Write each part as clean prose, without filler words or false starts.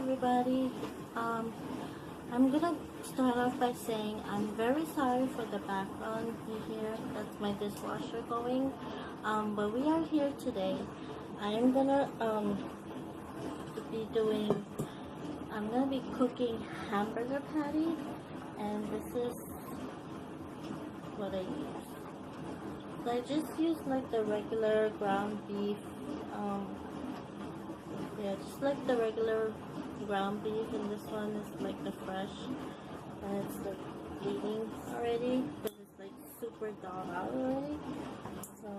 everybody. I'm gonna start off by saying I'm very sorry for the background you hear. That's my dishwasher going. But we are here today. I'm gonna be cooking hamburger patty, and this is what I use. So I just use like the regular ground beef. Yeah, just like the regular ground beef, and this one is like the fresh, and it's like bleeding already because it's like super thawed out already. So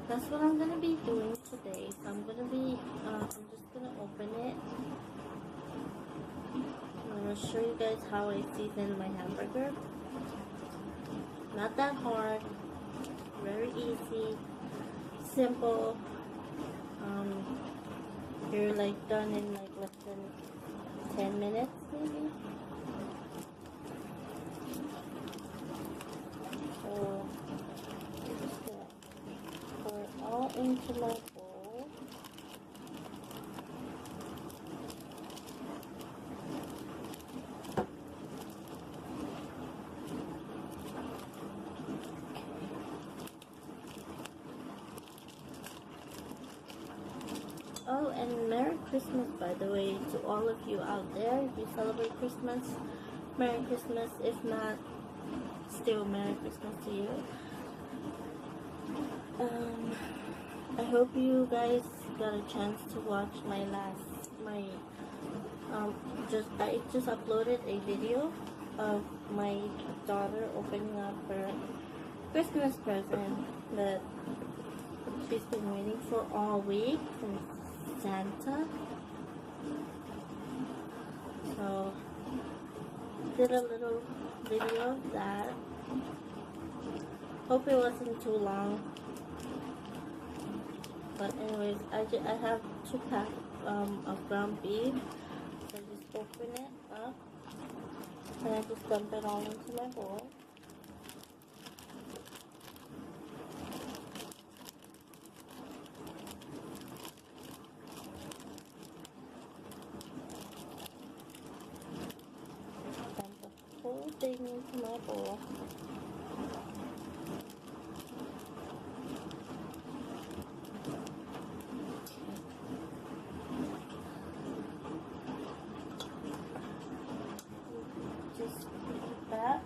that's what I'm gonna be doing today. So I'm just gonna open it. I'm gonna show you guys how I season my hamburger. Not that hard, very easy, simple. You're like done in like less than 10 minutes maybe. So I'm just gonna pour it all into my bowl. Oh, and Merry Christmas, by the way, to all of you out there. If you celebrate Christmas, Merry Christmas. If not, still Merry Christmas to you. I hope you guys got a chance to watch I just uploaded a video of my daughter opening up her Christmas present that she's been waiting for all week from Santa. So did a little video of that. Hope it wasn't too long. But anyways, I have 2 packs of ground beef. So I just open it up and I just dump it all into my bowl. Whole thing into my bowl. Just like that.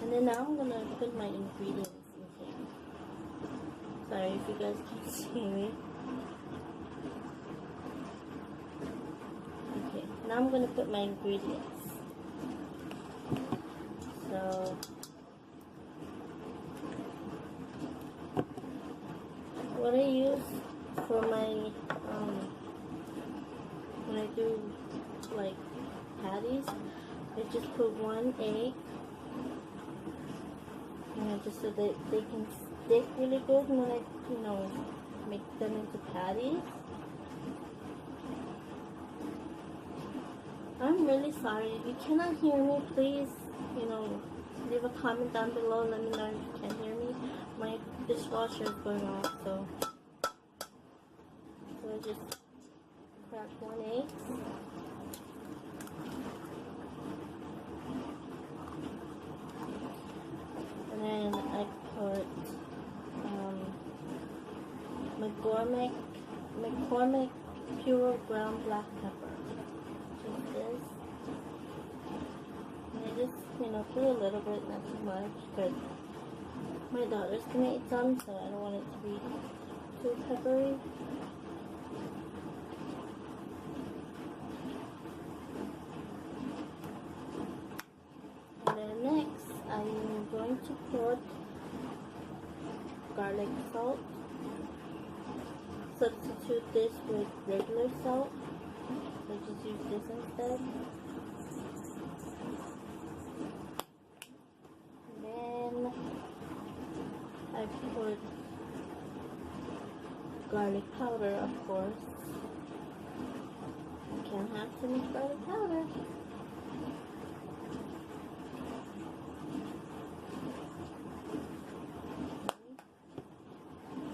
And then now I'm gonna put my ingredients in here. Sorry if you guys can't see me. Now I'm going to put my ingredients. So what I use for my when I do like patties, I just put 1 egg, just so that they can stick really good when I make them into patties. I'm really sorry. If you cannot hear me, please, leave a comment down below. Let me know if you can hear me. My dishwasher is going off, so I just crack 1 egg. And then I put McCormick pure ground black pepper. This, and I just put a little bit, not too much, because my daughter's gonna eat some, so I don't want it to be too peppery. And then next I'm going to put garlic salt. Substitute this with regular salt. So just use this instead. And then I put garlic powder, of course. You can't have too much garlic powder.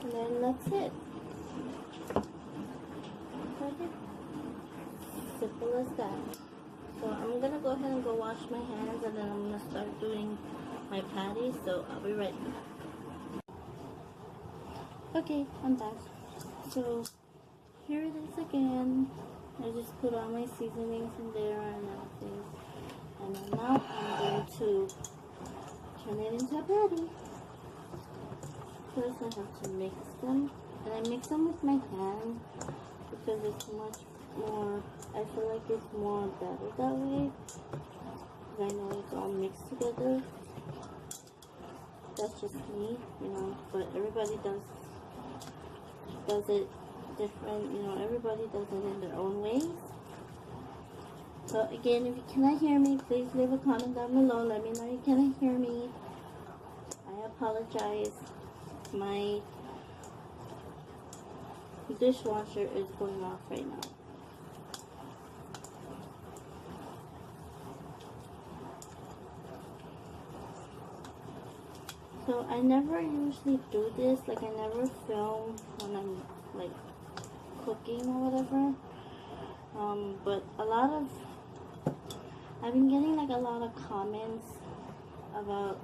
And then that's it. simple as that. So I'm gonna go ahead and go wash my hands, and then I'm gonna start doing my patties. So I'll be right back. Okay, I'm back. So here it is again. I just put all my seasonings in there and everything. And then now I'm going to turn it into a patty. First I have to mix them. And I mix them with my hand because it's much more, I feel like it's more better that way. Because I know it's all mixed together. That's just me, you know, but everybody does it different, you know, everybody does it in their own ways. So again, if you cannot hear me, please leave a comment down below. Let me know you cannot hear me. I apologize. My dishwasher is going off right now. So I never usually do this, like I never film when I'm like cooking or whatever. But I've been getting like a lot of comments about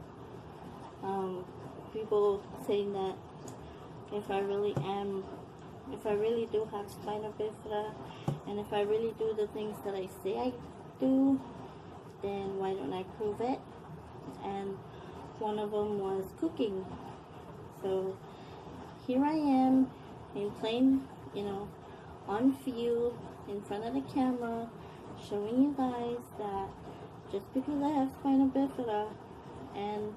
people saying that if I really do have spina bifida, and if I really do the things that I say I do, then why don't I prove it? And one of them was cooking. So here I am in plain, you know, on view in front of the camera, showing you guys that just because I have spina bifida and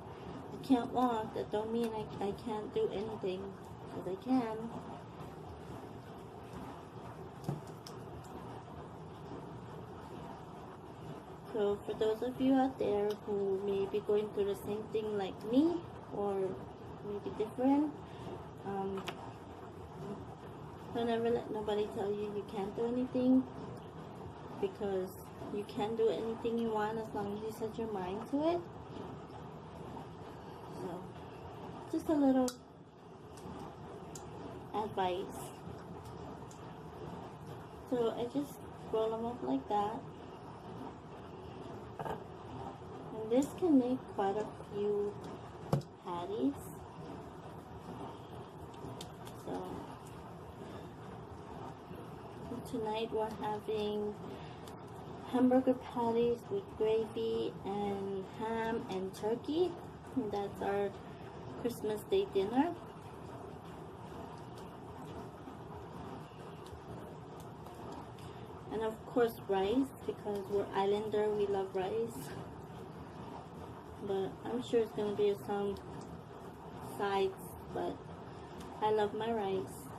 I can't walk, that don't mean I can't do anything, because I can. So for those of you out there who may be going through the same thing like me, or maybe different, don't ever let nobody tell you you can't do anything, because you can do anything you want as long as you set your mind to it. So just a little advice. So I just roll them up like that. And this can make quite a few patties. So tonight we're having hamburger patties with gravy and ham and turkey. And that's our Christmas Day dinner. And of course rice, because we're islander, we love rice. But I'm sure it's going to be some sides, but I love my rice.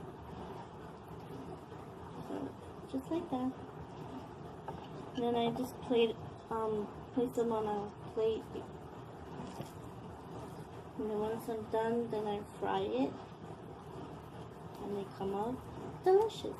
So just like that. And then I just place them on a plate. And then once I'm done, then I fry it. And they come out delicious.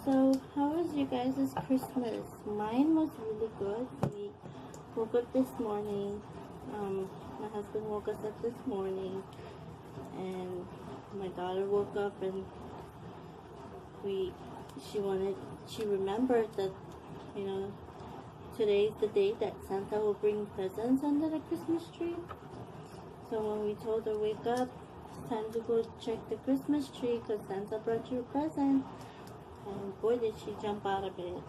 So, how was you guys' Christmas? Mine was really good. We woke up this morning. My husband woke us up this morning, and my daughter woke up, and she remembered that, you know, today's the day that Santa will bring presents under the Christmas tree. So when we told her, wake up, it's time to go check the Christmas tree because Santa brought you a present. And boy, did she jump out of bed.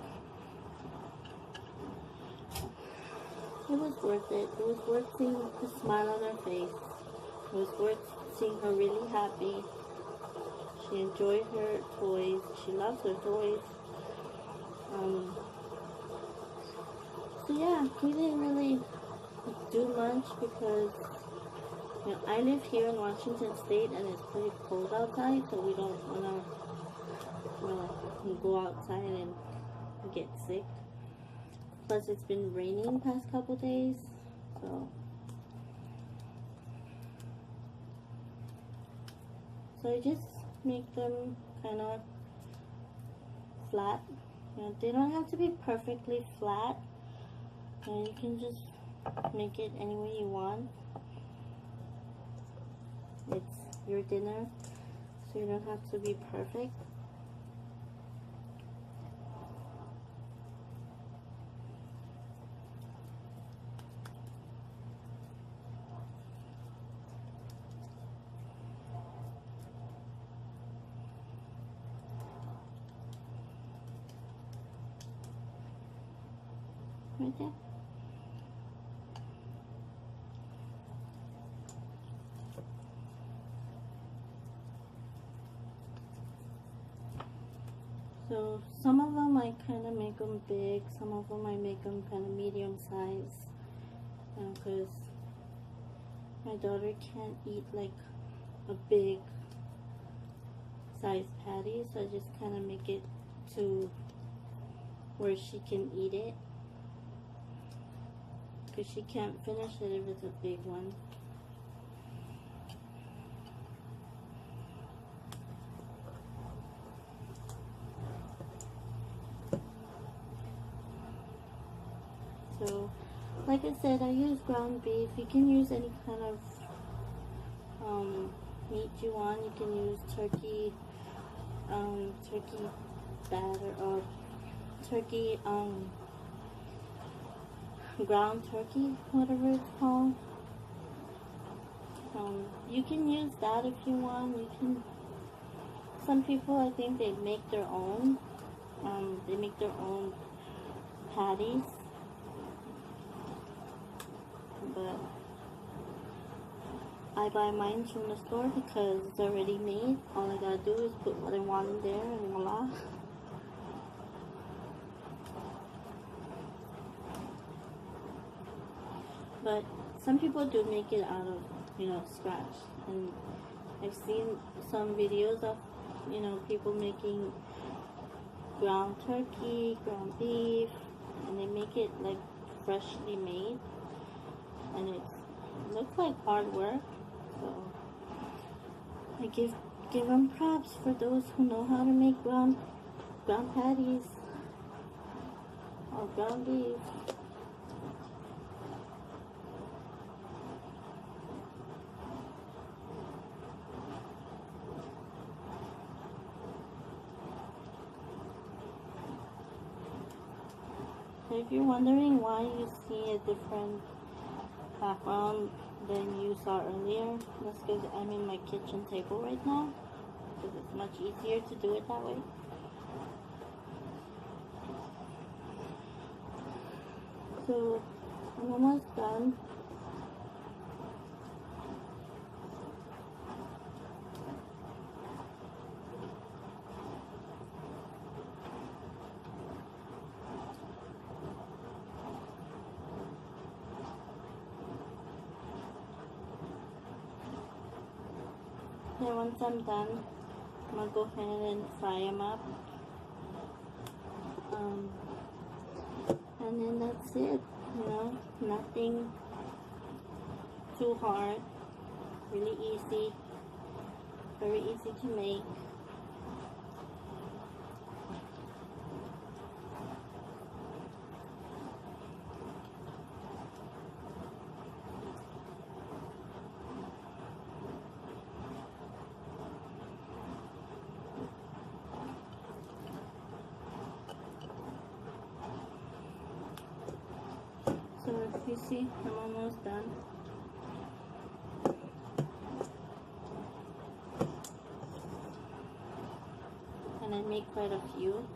It was worth it. It was worth seeing the smile on her face. It was worth seeing her really happy. She enjoyed her toys. She loves her toys. So yeah, we didn't really do much because, you know, I live here in Washington State and it's pretty cold outside, so we don't want to go outside and get sick. Plus it's been raining past couple days, so I just make them kind of flat. You know, they don't have to be perfectly flat. And you can just make it any way you want. It's your dinner, so you don't have to be perfect. Right there. So some of them I kind of make them big, some of them I make them kind of medium size, because my daughter can't eat like a big size patty, so I just kind of make it to where she can eat it, because she can't finish it if it's a big one. So, like I said, I use ground beef. You can use any kind of meat you want. You can use turkey, turkey batter, or turkey, ground turkey, whatever it's called. You can use that if you want. You can. Some people, I think they make their own. They make their own patties. But I buy mine from the store because it's already made. All I gotta do is put what I want in there and voila. But some people do make it out of, you know, scratch. And I've seen some videos of, you know, people making ground turkey, ground beef, and they make it like freshly made. And it looks like hard work, so I give them props for those who know how to make ground patties or ground beef. So if you're wondering why you see a different background than you saw earlier, that's because I'm in my kitchen table right now, because it's much easier to do it that way. So I'm almost done. And once I'm done, I'm gonna go ahead and fry them up. And then that's it, you know, nothing too hard, really easy, very easy to make. So if you see, I'm almost done. And I make quite a few.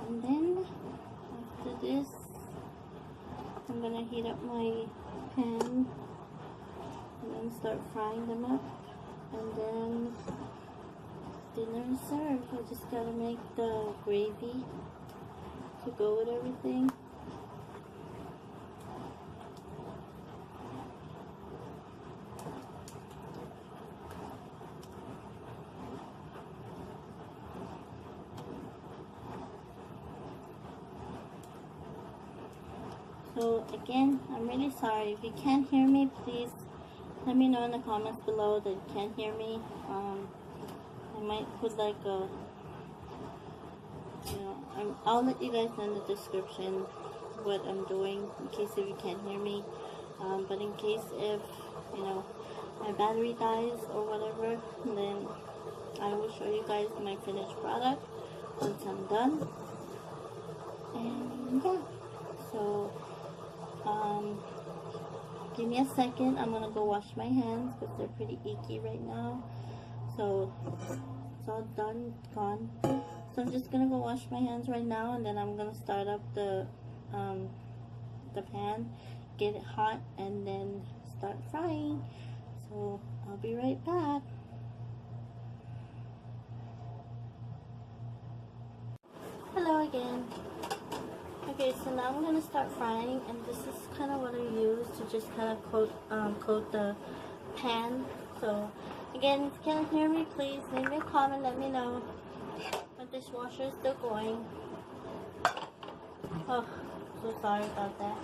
And then after this, I'm gonna heat up my pan and then start frying them up, and then dinner is served. I just gotta make the gravy to go with everything. So again, I'm really sorry. If you can't hear me, please let me know in the comments below that you can't hear me. I might put like a, I'll let you guys know in the description what I'm doing in case if you can't hear me. But in case if, my battery dies or whatever, then I will show you guys my finished product once I'm done. And yeah, so give me a second. I'm gonna go wash my hands because they're pretty icky right now. So it's all done, gone. So I'm just gonna go wash my hands right now, and then I'm gonna start up the pan, get it hot, and then start frying. So I'll be right back. Hello again. Okay, so now I'm gonna start frying, and this is kind of what I use to just kind of coat the pan. So again, if you can't hear me, please leave me a comment. Let me know. My dishwasher is still going. Oh, so sorry about that.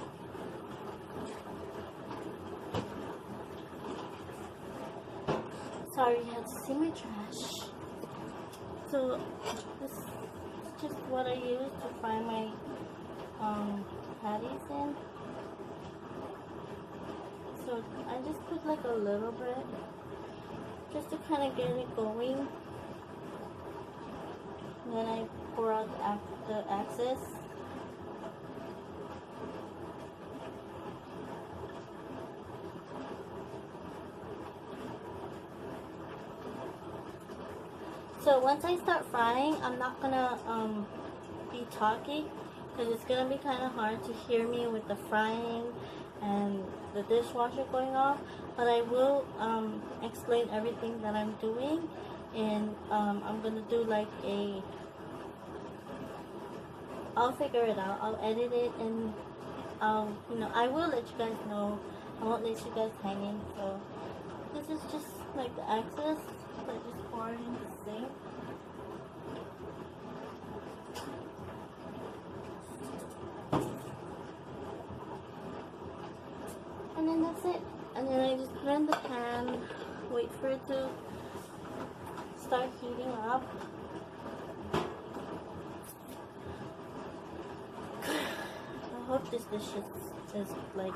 Sorry, you had to see my trash. So this is just what I use to fry my patties in. So I just put like a little bit just to kind of get it going. And then I pour out the excess. So once I start frying, I'm not gonna be talking because it's gonna be kind of hard to hear me with the frying and the dishwasher going off. But I will explain everything that I'm doing, and I'm gonna do like I'll figure it out. I'll edit it, and I will let you guys know. I won't let you guys hanging. So this is just like the excess. I just pour it in the sink. And then that's it. And then I just put it in the pan, wait for it to start heating up. I hope this dish is like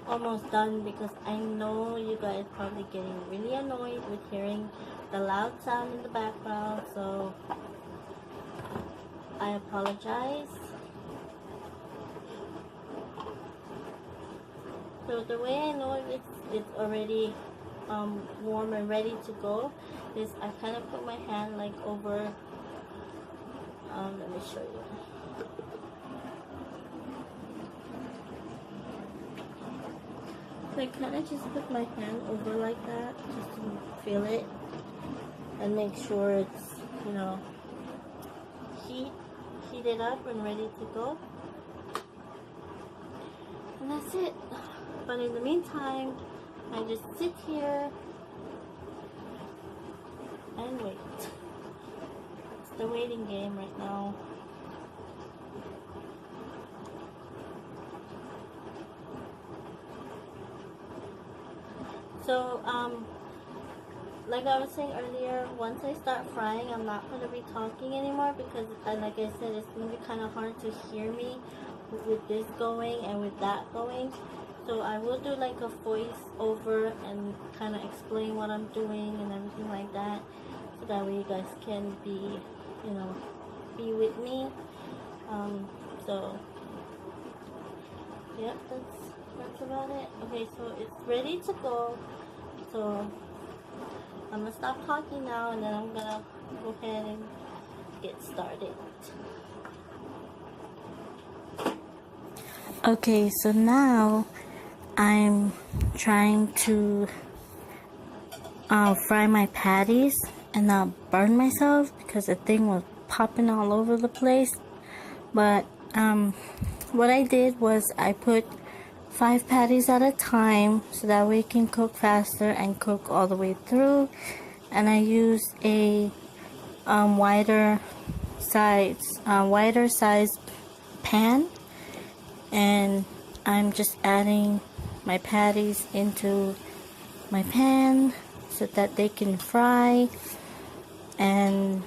almost done, because I know you guys probably getting really annoyed with hearing the loud sound in the background, so I apologize. So the way I know if it's already warm and ready to go is I kind of put my hand like over, let me show you. So I kind of just put my hand over like that just to feel it and make sure it's, heated up and ready to go. And that's it. But in the meantime, I just sit here and wait. It's the waiting game right now. So, like I was saying earlier, once I start frying, I'm not going to be talking anymore because, like I said, it's going to be kind of hard to hear me with this going and with that going. So I will do like a voice over and kind of explain what I'm doing and everything like that, so that way you guys can be, be with me. So, yep, that's about it. Okay, so it's ready to go. So I'm gonna stop talking now, and then I'm gonna go ahead and get started. Okay, so now I'm trying to fry my patties and not burn myself because the thing was popping all over the place. But what I did was I put 5 patties at a time so that way it can cook faster and cook all the way through. And I used a wider size pan, and I'm just adding my patties into my pan so that they can fry. And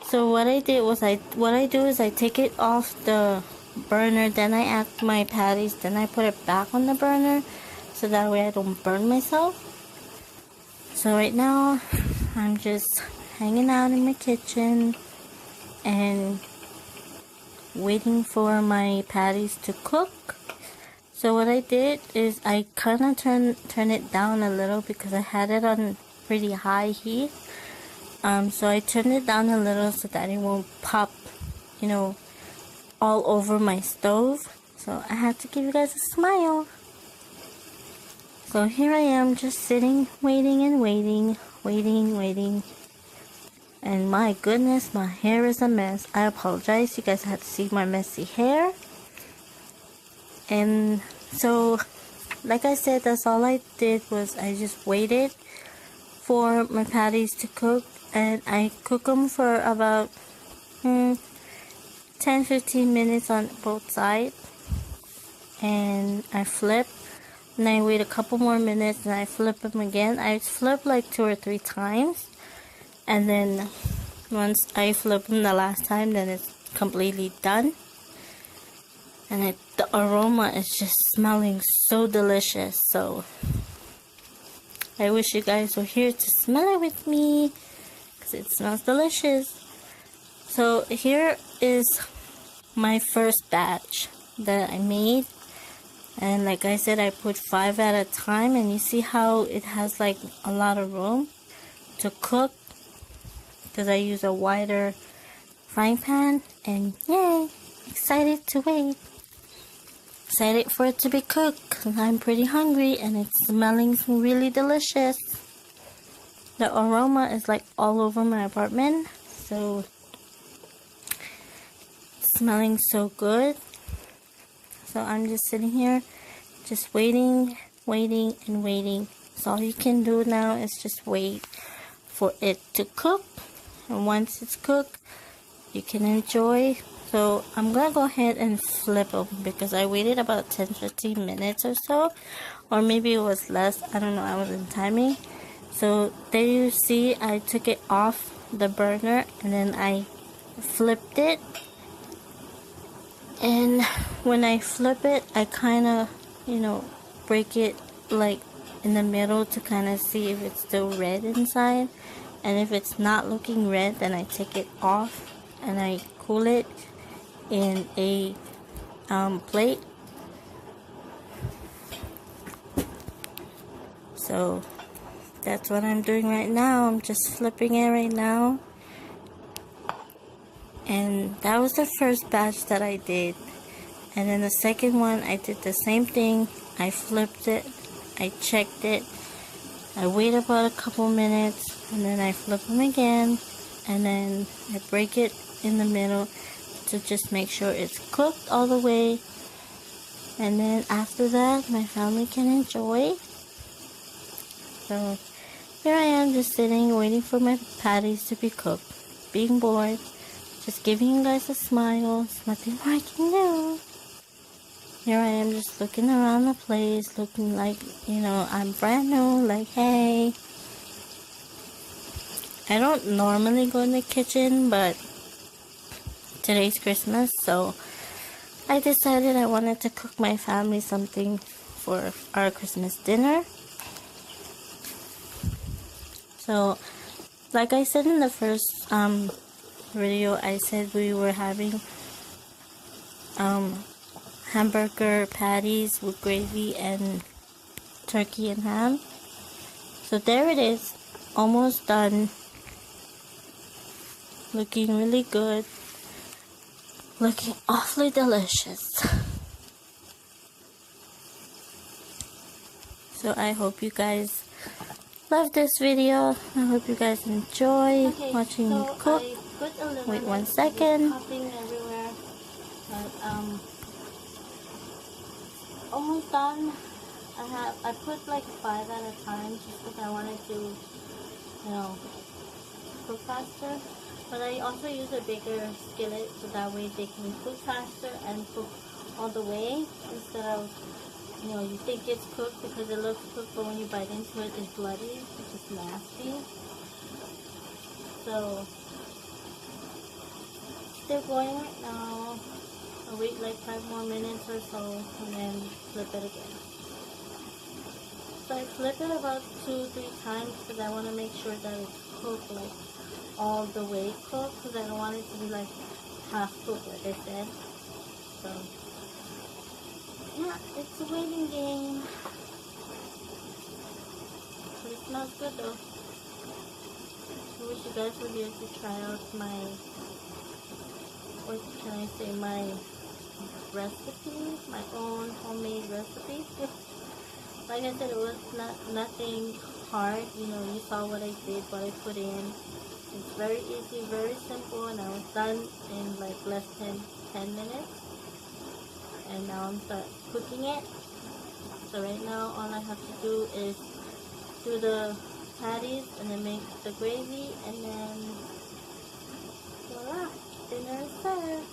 so what I did was what I do is I take it off the burner, then I add my patties, then I put it back on the burner so that way I don't burn myself. So right now I'm just hanging out in my kitchen and waiting for my patties to cook. So what I did is I kind of turn it down a little because I had it on pretty high heat. So I turned it down a little so that it won't pop, all over my stove. So I had to give you guys a smile. So here I am just sitting, waiting and waiting. And my goodness, my hair is a mess. I apologize. You guys had to see my messy hair. And so, like I said, that's all I did was I just waited for my patties to cook. And I cook them for about 10-15 minutes on both sides. And I flip. And I wait a couple more minutes and I flip them again. I flip like 2 or 3 times. And then once I flip them the last time, then it's completely done. And the aroma is just smelling so delicious. So I wish you guys were here to smell it with me, because it smells delicious. So here is my first batch that I made. And like I said, I put 5 at a time. And you see how it has like a lot of room to cook, because I use a wider frying pan. And yay, excited to wait. Excited for it to be cooked, because I'm pretty hungry and it's smelling really delicious. The aroma is like all over my apartment, so it's smelling so good. So I'm just sitting here just waiting. So all you can do now is just wait for it to cook, and once it's cooked you can enjoy. So I'm gonna go ahead and flip them because I waited about 10-15 minutes or so, or maybe it was less, I don't know, I wasn't timing. So there you see I took it off the burner and then I flipped it. And when I flip it, I kind of break it like in the middle to kind of see if it's still red inside. And if it's not looking red, then I take it off and I cool it in a plate. So that's what I'm doing right now. I'm just flipping it right now. And that was the first batch that I did. And then the second one, I did the same thing. I flipped it, I checked it, I wait about a couple minutes, and then I flip them again, and then I break it in the middle to just make sure it's cooked all the way. And then after that, my family can enjoy. So here I am just sitting, waiting for my patties to be cooked, being bored, just giving you guys a smile. There's nothing more I can do. Here I am just looking around the place, looking like, I'm brand new, like, hey. I don't normally go in the kitchen, but today's Christmas, so I decided I wanted to cook my family something for our Christmas dinner. So, like I said in the first video, I said we were having hamburger patties with gravy and turkey and ham. So there it is, almost done. Looking really good. Looking awfully delicious. So I hope you guys love this video. I hope you guys enjoy watching me cook. Wait 1 second. Almost done. I put like 5 at a time just because I wanted to, cook faster. But I also use a bigger skillet so that way they can cook faster and cook all the way, instead of, you know, you think it's cooked because it looks cooked, but when you bite into it, it's bloody, which is nasty. So, still going right now. I'll wait like 5 more minutes or so, and then flip it again. So I flip it about 2-3 times because I want to make sure that it's cooked, like all the way cooked, because I don't want it to be like half cooked, like I said. So yeah, it's a waiting game, but it smells good though. I wish you guys would be able to try out my, what can I say, my recipe, my own homemade recipe. Like I said, it was nothing hard. You know, you saw what I did, what I put in. It's very easy, very simple, and I was done in like less than 10 minutes. And now I'm start cooking it. So right now, all I have to do is do the patties and then make the gravy, and then voila, dinner is served.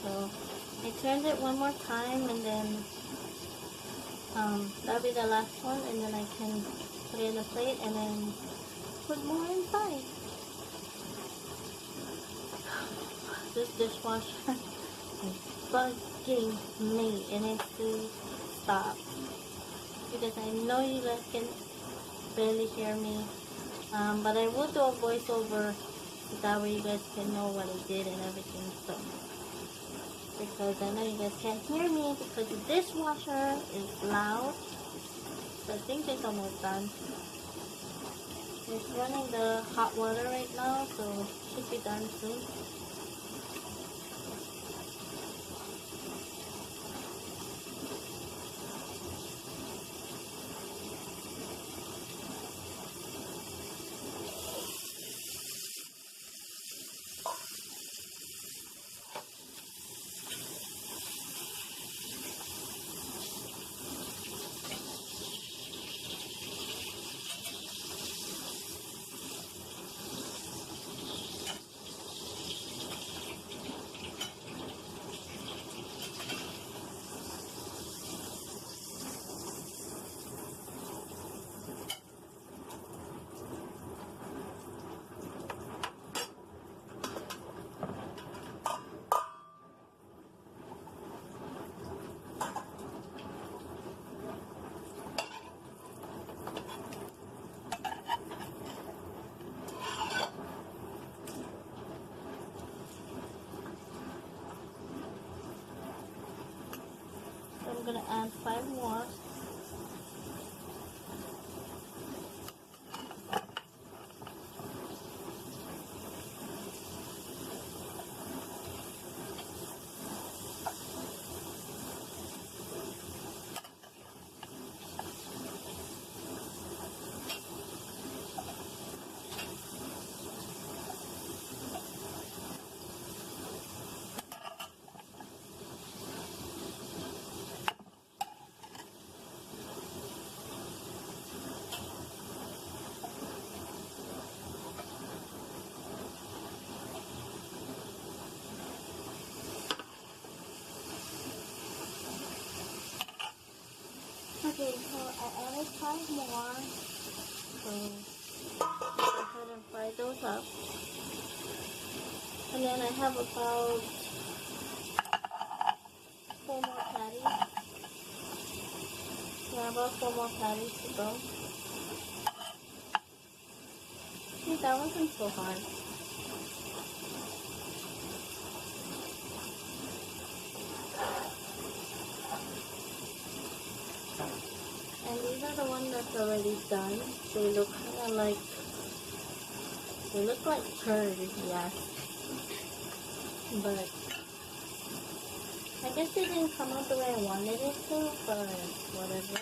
So I turned it one more time, and then that'll be the last one, and then I can put it in a plate and then put more inside. This dishwasher is bugging me, and it needs to stop because I know you guys can barely hear me, but I will do a voiceover so that way you guys can know what I did and everything. So, because I know you guys can't hear me because the dishwasher is loud. So I think it's almost done. It's running the hot water right now, so it should be done soon. I'm gonna add 5 more. Okay, so I added 5 more. So go ahead and fry those up. And then I have about about 4 more patties to go. See, that wasn't so hard. And these are the ones that's already done. They look kind of like, they look like turd if you ask. But I guess they didn't come out the way I wanted it to, but whatever.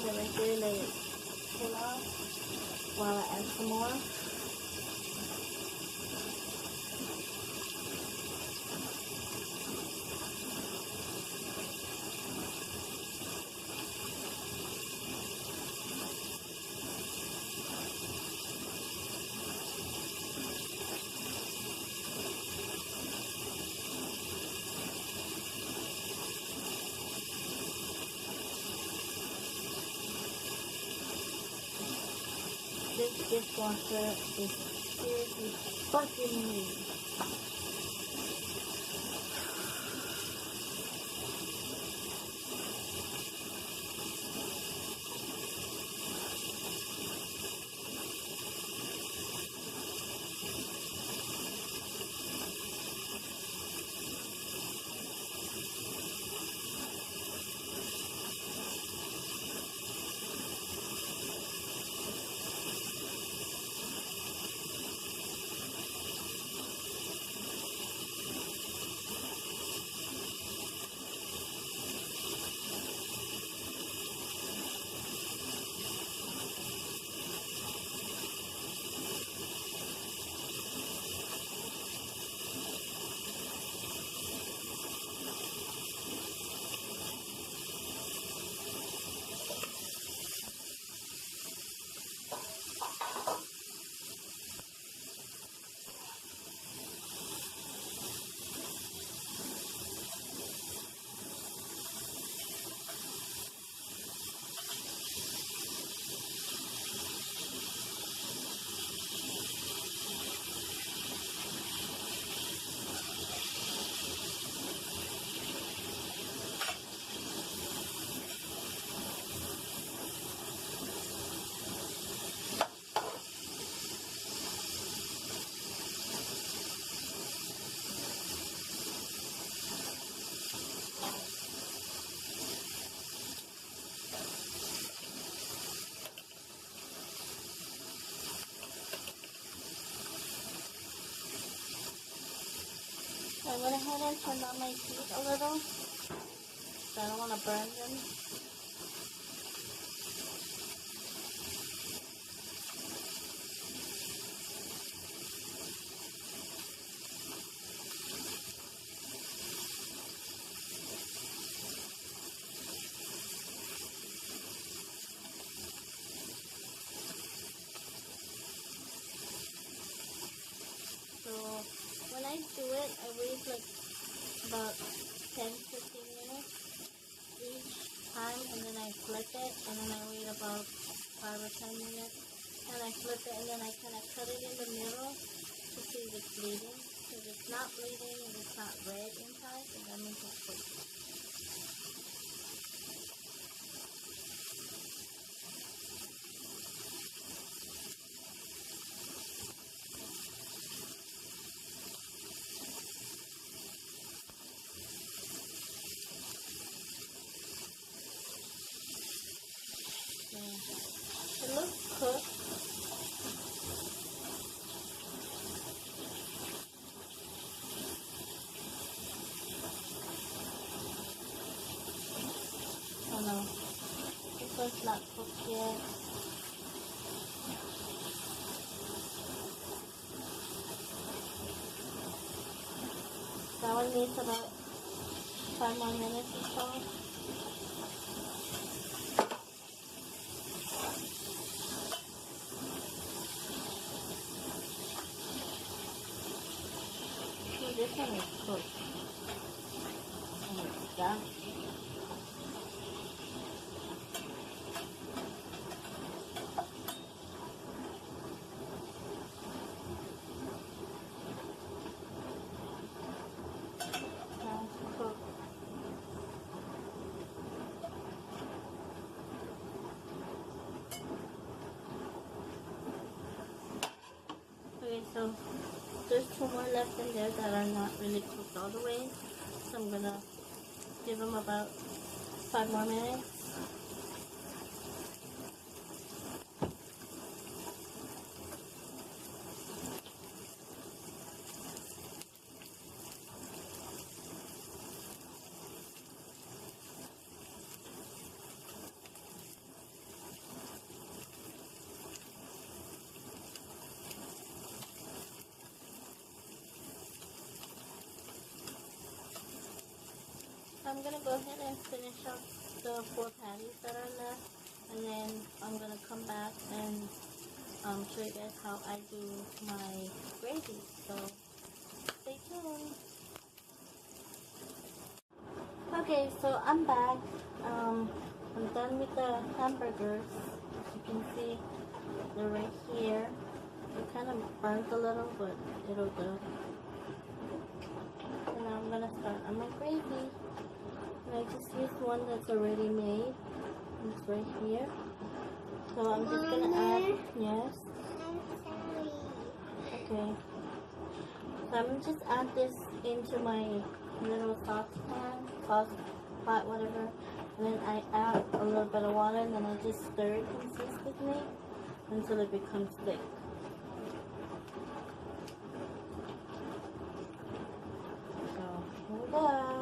Then right there, let it pull out while I add some more. This dishwasher is seriously fucking me. I went ahead and turned on my heat a little, so I don't want to burn them. So when I do it, I wait like about 10-15 minutes each time, and then I flip it, and then I wait about 5 or 10 minutes, and I flip it, and then I kind of cut it in the middle to see if it's bleeding. If it's not bleeding and it's not red inside, then that means it's cooked. It looks cooked. Oh no, this one's not cooked yet. That one needs about 5 more minutes or so. This one is cooked. Oh my god. So there's 2 more left in there that are not really cooked all the way. So I'm gonna give them about 5 more minutes. I'm gonna go ahead and finish up the 4 patties that are left, and then I'm gonna come back and show you guys how I do my gravy. So stay tuned. Okay, so I'm back. I'm done with the hamburgers. As you can see, they're right here. They're kind of burnt a little, but it'll do. And now I'm gonna start on my gravy. And I just used one that's already made. It's right here. So I'm just gonna add, yes. Okay. So I'm gonna just add this into my little saucepan, sauce pot, whatever. And then I add a little bit of water, and then I just stir it consistently until it becomes thick. So here we go. Alright.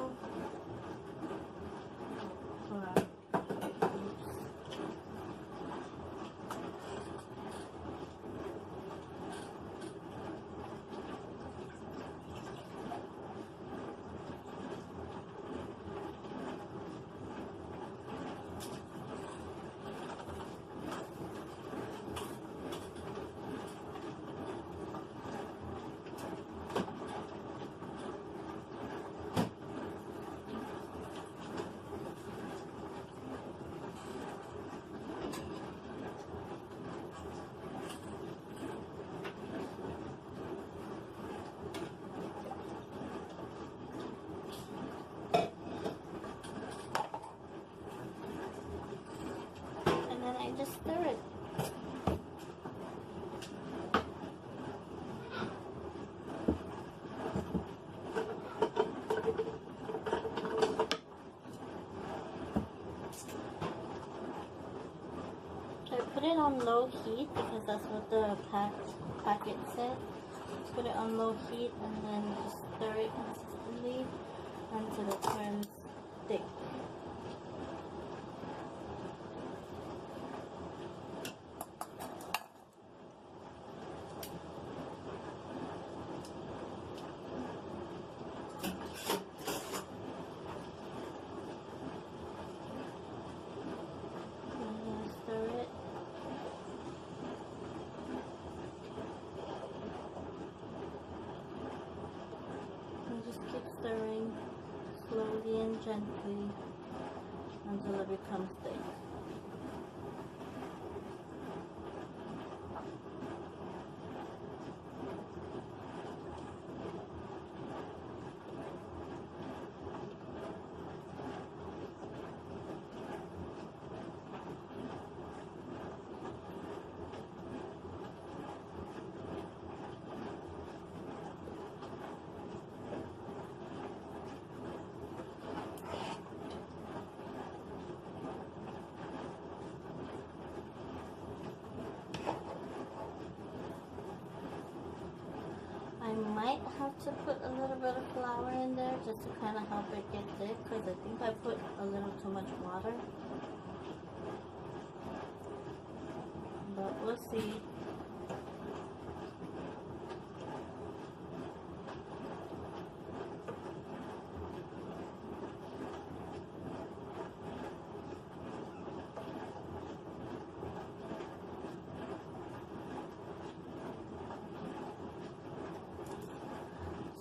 I just stir it. So I put it on low heat because that's what the packet said. Put it on low heat and then just stir it consistently until it turns thick. Stirring slowly and gently until it becomes thick. I might have to put a little bit of flour in there just to kind of help it get thick, because I think I put a little too much water. But we'll see.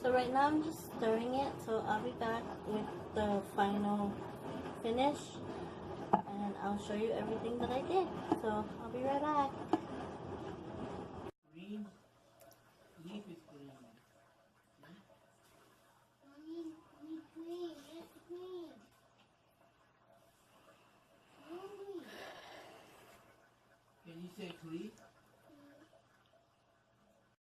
So right now I'm just stirring it, so I'll be back with the final finish and I'll show you everything that I did. So I'll be right back. Green leaf is green. Green, it's green. Can you say clean?